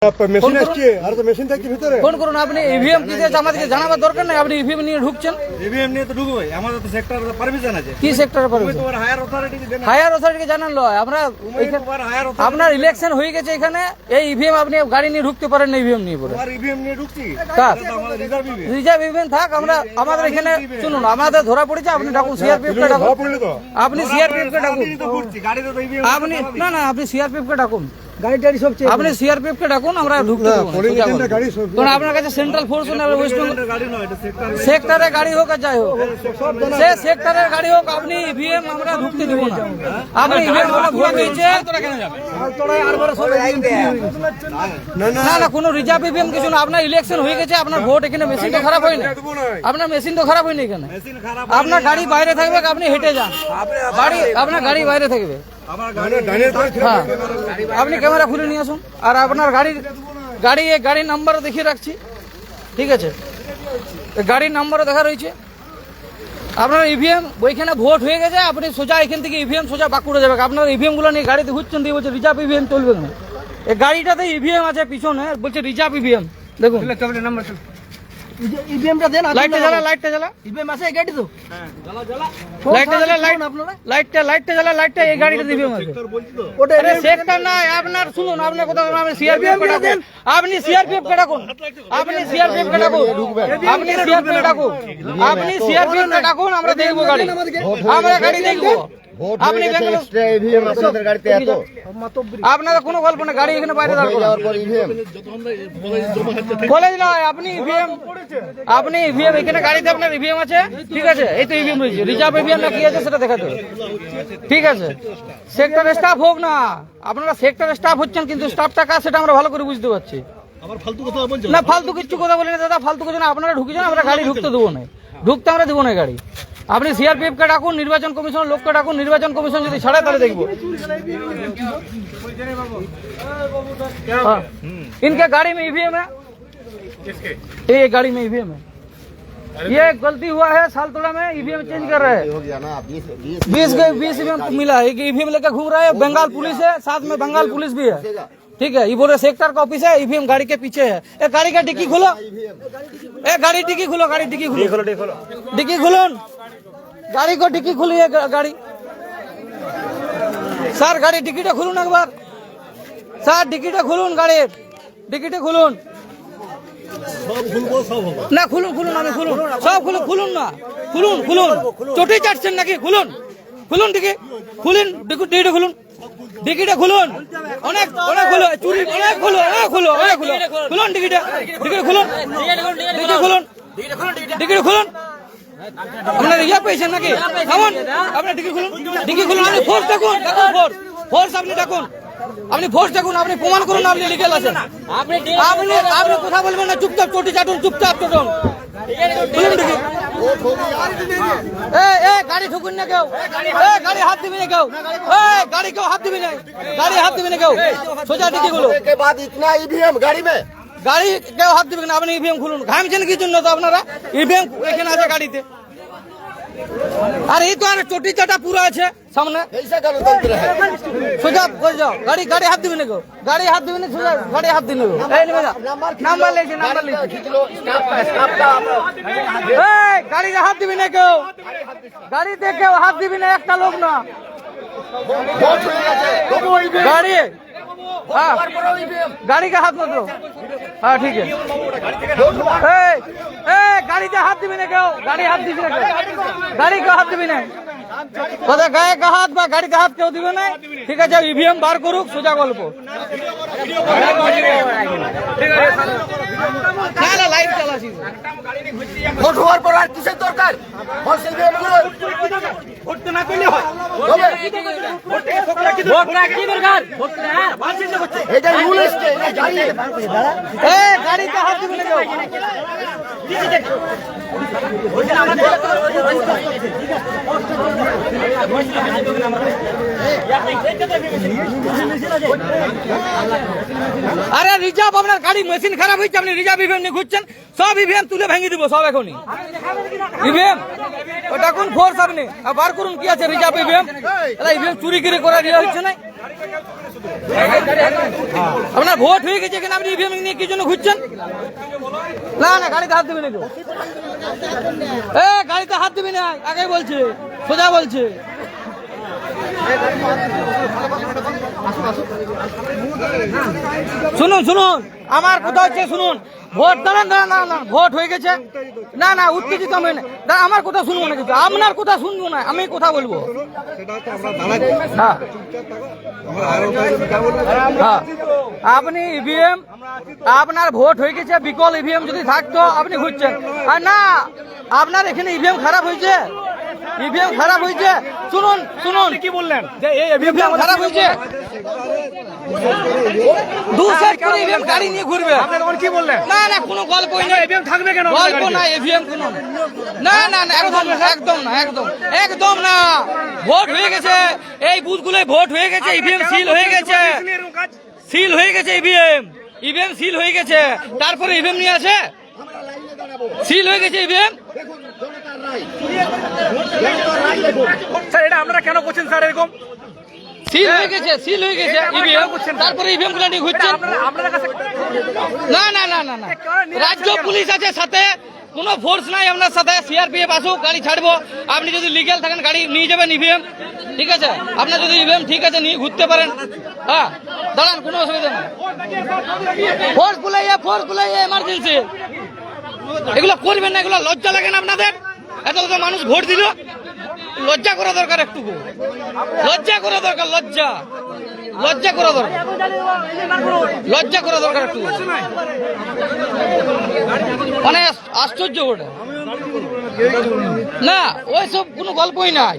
Machine আসছে আর তো machine থাকছে ভিতরে। ফোন করুন, আপনি ইভিএম কি দিয়েছে আমাদেরকে জানাবার দরকার নাই। আপনি ইভিএম নিয়ে ঢুকছেন। ইভিএম নিয়ে তো ঢুকবে, আমাদের তো সেক্টর পারমিশন আছে। কি সেক্টরে পারবে? তোমার হায়ার অথরিটি দেন, হায়ার অথরিটিকে জানান লয়। আমরা তোমার হায়ার অথরিটি, আপনার ইলেকশন হয়ে গেছে এখানে, এই ইভিএম আপনি গাড়ি নিয়ে ঢুকতে পারেন না। ইভিএম নিয়ে পড়ে তোমার ইভিএম নিয়ে ঢুকছি, কার এটা তো আমাদের রিজার্ভ ইভিএম। রিজার্ভ ইভিএম থাক। আমরা আমাদের এখানে শুনুন, আমাদের ধরা পড়েছে। আপনি ডাকুন সিআরপিএফ কে ডাকুন। আপনি সিআরপিএফ কে ডাকুন। তো ঘুরছি গাড়িতে তো ইভিএম। আপনি না আপনি সিআরপিএফ কে ডাকুন। গাড়ি টাড়ি সব চেক। আপনি সিআরপিএফ কে ডাকুন, আমরা ঢুকতে দেব না। গাড়ি সব কারণ আপনার কাছে সেন্ট্রাল ফোর্স না, ওয়েস্ট বেঙ্গল গাড়ি নয়, এটা সেক্টর। সেক্টরে গাড়ি হোক আর যাই হোক, সে সেক্টরের গাড়ি হোক, আপনি ইভিএম আমরা ঢুকতে দেব না। আপনি ইভিএম আমরা ভোট হয়েছে না না কোনো রিজার্ভ ইভিএম কিছু না। আপনার ইলেকশন হয়ে গেছে, আপনার ভোট এখানে মেশিন তো খারাপ হয়নি। আপনার মেশিন তো খারাপ হয়নি এখানে। আপনার গাড়ি বাইরে থাকবে, আপনি হেঁটে যান। আপনার গাড়ি বাইরে থাকবে। হ্যাঁ, আপনি ক্যামেরা খুলে নিয়ে আসুন। আর আপনার গাড়ির নাম্বারও দেখিয়ে রাখছি, ঠিক আছে? গাড়ির নাম্বারও দেখা রয়েছে। আপনার ইভিএম ওইখানে ভোট হয়ে গেছে, আপনি সোজা এখান থেকে ইভিএম সোজা বাঁকুড়ে যাবে। আপনার ইভিএম গুলো নিয়ে গাড়িতে ঘুরছেন, দিয়ে বলছে রিজার্ভ ইভিএম চলবে না। এই গাড়িটাতে ইভিএম আছে পিছনে, বলছে রিজার্ভ ইভিএম। দেখুন ইভিএমটা দেন। লাইটটা জ্বালা ইভিএম আছে এই গাড়ি তো। লাইটটা জ্বালা লাইটটা এই গাড়িটা ইভিএম আছে। ওটা আরে সেক্টর নাই আপনার। শুনুন, আপনি কোথাও আপনি সিআরপিএফ কে ডাকুন। আপনি সিআরপিএফ কে ডাকুন। আপনি সিআরপিএফ কে ডাকুন। আপনি সিআরপিএফ কে ডাকুন। আপনি সিআরপিএফ কে ডাকুন, আমরা দেখবো গাড়ি। আমরা গাড়ি দেখবো। আপনি আপনাদের গাড়িতে এত আপনাদের কোনো গল্প না। গাড়ি এখানে বাইরে দাঁড় করার পর ইভিএম কলেজ নয়। আপনি ইভিএম এখানে গাড়িতে আপনার ইভিএম আছে, ঠিক আছে? এই তো ইভিএম রয়েছে। রিজার্ভ ইভিএম না কি আছে সেটা দেখাতে হবে, ঠিক আছে? সেক্টর স্টাফ হোক না, আপনারা সেক্টর স্টাফ হচ্ছেন, কিন্তু স্টাফটা কাজ সেটা আমরা ভালো করে বুঝতে পারছি না। ফালতু কিছু কথা বলি না দাদা, ফালতু কিছু না। আপনারা ঢুকে যান, আমরা গাড়ি ঢুকতে দেবো না। ঢুকতে আমরা দেবো না গাড়ি। আপনি सीआरपीएफ কে ডাকুন, নির্বাচন কমিশনের লোককে ডাকুন। নির্বাচন কমিশন যদি ছাড়ে তাহলে দেখবো। इनके गाड़ी में ईवीएम है, ये गाड़ी में ईवीएम है। ये गलती हुआ है, सालतोड़ा में ईवीएम चेंज कर रहे हैं। 20 ईवीएम मिला है। ईवीएम लेकर घूम रहा है। बंगाल पुलिस है, साथ में बंगाल पुलिस भी है, ठीक है? ये बोले सेक्टर का ऑफिस है, ईवीएम गाड़ी के पीछे है। ए गाड़ी का डिक्की खोलो, ए गाड़ी डिक्की खोलो, गाड़ी डिक्की खोलो, डिक्की खोलो, गाड़ी को डिक्की खोलिए। गाड़ी सर, गाड़ी डिक्कीটা খুলুন একবার। স্যার ডিক্কিটা খুলুন, গাড়ির ডিক্কিটা খুলুন। না খুলুন, আমি খুলুন, সব খুলুন না, খুলুন। চটি চাটছেন নাকি? খুলুন ডিক্কি, ডিক্কিটা খুলুন, ডিক্কিটা খুলুন। অনেক খুলো, চুরি অনেক খুলো, খুলুন ডিক্কিটা খুলুন, ডিক্কিটা খুলুন। আপনার রিজার্ভ পেয়েছেন নাকি? কেমন আপনার ডিক্কি খুলুন, আপনি ফোর্স ডাকুন, ফোর্স আপনি ডাকুন, আপনি প্রমাণ করুন আপনি লিগ্যাল আছেন। আপনি কথা বলবেন না, চুপচাপ চটি চাটুন, চুপচাপ চটুন। গাড়ি ঠুকুন না কেউ, গাড়ি হাত দিবি না কেউ, গাড়ি কেউ হাত দিবি না, কেউ সোজা ডিক্কি খুলো। গাড়ি কেউ হাত দিবে না, আপনি ইভিএম খুলুন। ঘামছেন কি জন্য? তো আপনারা ইভিএম এখানে আছে গাড়িতে। আর এই তো আর চটি চাটা পুরো আছে সামনে, সোজা করে যাও। গাড়ি হাত দিবে না কেউ, গাড়ি হাত দিবে না, সোজা গাড়ি হাত দিবে। নাম্বার লেখে গাড়িতে হাত দিবি না কেউ, গাড়িতে কেউ হাত দিবি না, একটা লোক না গাড়ি। हाँ, गाड़ी का हाथ मत लो। हाँ ठीक है। गाड़ी का हाथ दिबी ना केउ, गाड़ी हाथ दिबी ना केउ, गाड़ी का हाथ दिबी ना। কথা গায়ে কা হাত বা গাড়ি কা হাত কেউ দিবে না, ঠিক আছে? ইভিএম বার করুক, সোজা গল্প। না লাইভ চালাছি। ভোট হওয়ার পর আর কিসের দরকার? ভোট না করলে হয়। ভোট না কি দরকার? এটা রুল আছে। গাড়ি কা হাত দিবে না কেউ। আরে রিজার্ভ আপনার গাড়ি মেশিন খারাপ হয়েছে, আপনি রিজার্ভ ইভিএম নিয়ে ঘুরছেন। সব ইভিএম তুলে ভেঙে দিব, সব এখনই ইভিএম। ওটা কোন ফোর্স আপনি বার করুন, কি আছে রিজার্ভ ইভিএম? ইভিএম চুরি করে দেওয়া হচ্ছে না। আপনার ভোট হয়ে গেছে এখানে আপনি ইভিএম নিয়ে কি জন্য ঘুরছেন? না না, গাড়িতে হাত দিবি না কেউ। গাড়িতে হাত দিবি না, আগে বলছে, সোজা বলছে। শুনুন শুনুন, আমার কথা হচ্ছে শুনুন, ভোট দাঁড়ান দাঁড়ান দাঁড়ান, ভোট হয়ে গেছে। না না, উত্তেজিত হবে না, আমার কথা শুনবো না, কিছু আপনার কথা শুনবো না, আমি কথা বলবো। হ্যাঁ হ্যাঁ, আপনি ইভিএম, আপনার ভোট হয়ে গেছে, বিকল ইভিএম যদি থাকতো আপনি ঘুরছেন। আর না, আপনার এখানে ইভিএম খারাপ হয়েছে, ইভিএম খারাপ হয়েছে। শুনুন শুনুন, কি বললেন যে এই ইভিএম খারাপ হয়েছে, দু সেট করে ইভিএম গাড়ি নিয়ে ঘুরবে। আপনি তখন কি বললেন? না না, কোনো গল্পই নেই, ইভিএম থাকবে কেন? গল্প না, ইভিএম কোনো না না না, একদম একদম না, একদম একদম না। ভোট হয়ে গেছে, এই বুথগুলোয় ভোট হয়ে গেছে, ইভিএম সিল হয়ে গেছে, সিল হয়ে গেছে ইভিএম, ইভিএম সিল হয়ে গেছে, তারপরে ইভিএম নিয়ে আসে, সিল হয়ে গেছে ইভিএম। স্যার এটা আপনারা কেন করছেন স্যার এরকম? সিল হয়ে গেছে, সিল হয়ে গেছে ইভিএম, তারপরে ইভিএম গুলো নিয়ে ঘুরছেন। আপনাদের কাছে না না না না না, রাজ্য পুলিশ আছে সাথে, কোনো ফোর্স নাই আপনার সাথে, সিআরপিএফ আসুক, গাড়ি ছাড়বো। আপনি যদি লিগ্যাল থাকেন গাড়ি নিয়ে যাবেন ইভিএম, ঠিক আছে? আপনার যদি ইভিএম ঠিক আছে নিয়ে ঘুরতে পারেন। হ্যাঁ দাঁড়ান, কোনো অসুবিধা নেই। ফোর্স বুলাইয়া এমার্জেন্সি, এগুলো করবেন না, এগুলো লজ্জা লাগে না আপনাদের? এত কত মানুষ ভোট দিল, লজ্জা করা দরকার, একটু লজ্জা করা দরকার, লজ্জা লজ্জা করা দরকার, লজ্জা করা দরকার একটু। মানে আশ্চর্য ওটা না, ওইসব কোনো গল্পই নাই।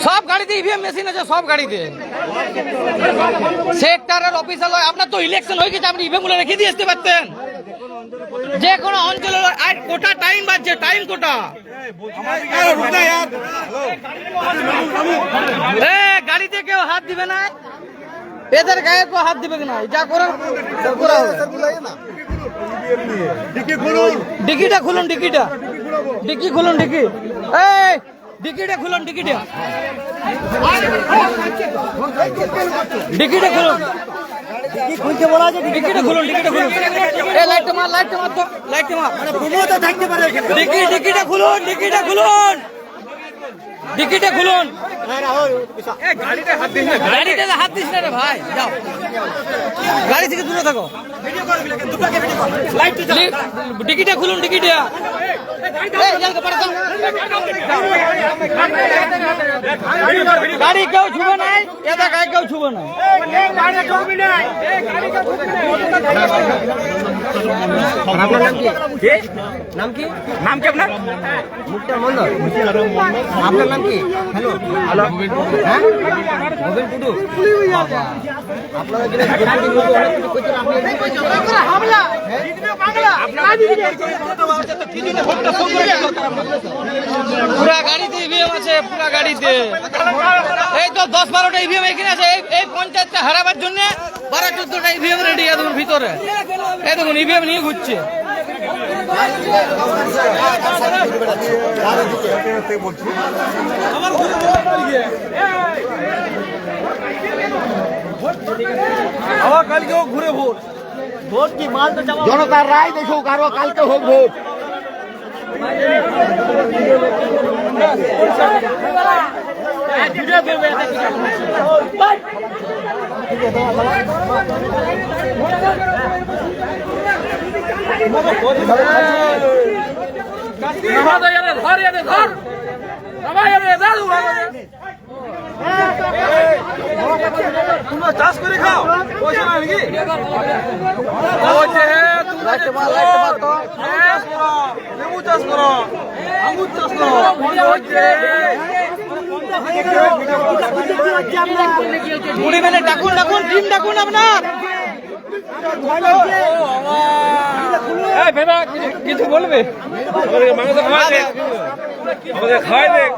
সব গাড়িতে ইভিএম মেশিন আছে, সব গাড়িতে। সেক্টরের অফিসার, আপনার তো ইলেকশন হয়ে গেছে, আপনি ইভিএম গুলো রেখে দিয়ে আসতে পারতেন। যে কোনো অঞ্চলের কোটা টাইম বাজছে, টাইম কোটা। গাড়িতে কেউ হাত দিবে না, এদের গায়ে কেউ হাত দিবে না, যা করার করা হবে। ডিকিটা খুলুন, ডিকিটা, ডিকি খুলুন, ডিকি, এই ডিকিটা খুলুন, ডিকিটা, ডিকিটা খুলুন, খুলতে বলা আছে, ডিকিটা খুলুন, ডিকিটা খুলুন। এই লাইটটা মার, লাইটটা মার তো, লাইটটা মার, প্রমোদও থাকতে পারে। ডিকিটা খুলুন, ডিকিটা খুলুন, ডিকিটা খুলুন। গাড়িতে হাত দিস না রে ভাই, যাও গাড়ি থেকে দূরে থাকো। ডিকিটা খুলুন, ডিকিটা। গাড়ি কেউ ছুবে নাই, এটা গাড়ি কেউ ছুবে নাই। নাম কি আপনার? মুক্তার মন্ডল। আপনার নাম কি? হ্যালো হ্যালো, হ্যাঁ গোবিন্দ টুডু। আপনারা পুরা গাড়িতে ইভিএম আছে, পুরা গাড়িতে। এই তো 10-12টা ইভিএম এখানে আছে, এই পঞ্চায়েতটা হারাবার জন্য 12-14টা ইভিএম রেডি আছে ভিতরে। এই দেখুন ইভিএম নিয়ে ঘুরছে। আবার কালকেও ঘুরে ভোট, ভোট কি মাল তো জনতার রায় দেখুক, আরো কালকে হোক ভোট। তোমরা চাষ করে খাও, পয়সা নাই নাকি? লেবু চাষ করো, আঙ্গুর চাষ করো, মুড়ি মেলে ডাকুন, ডাকুন, টিম ডাকুন আপনার। কিছু বলবে? খাওয়াই দেখ।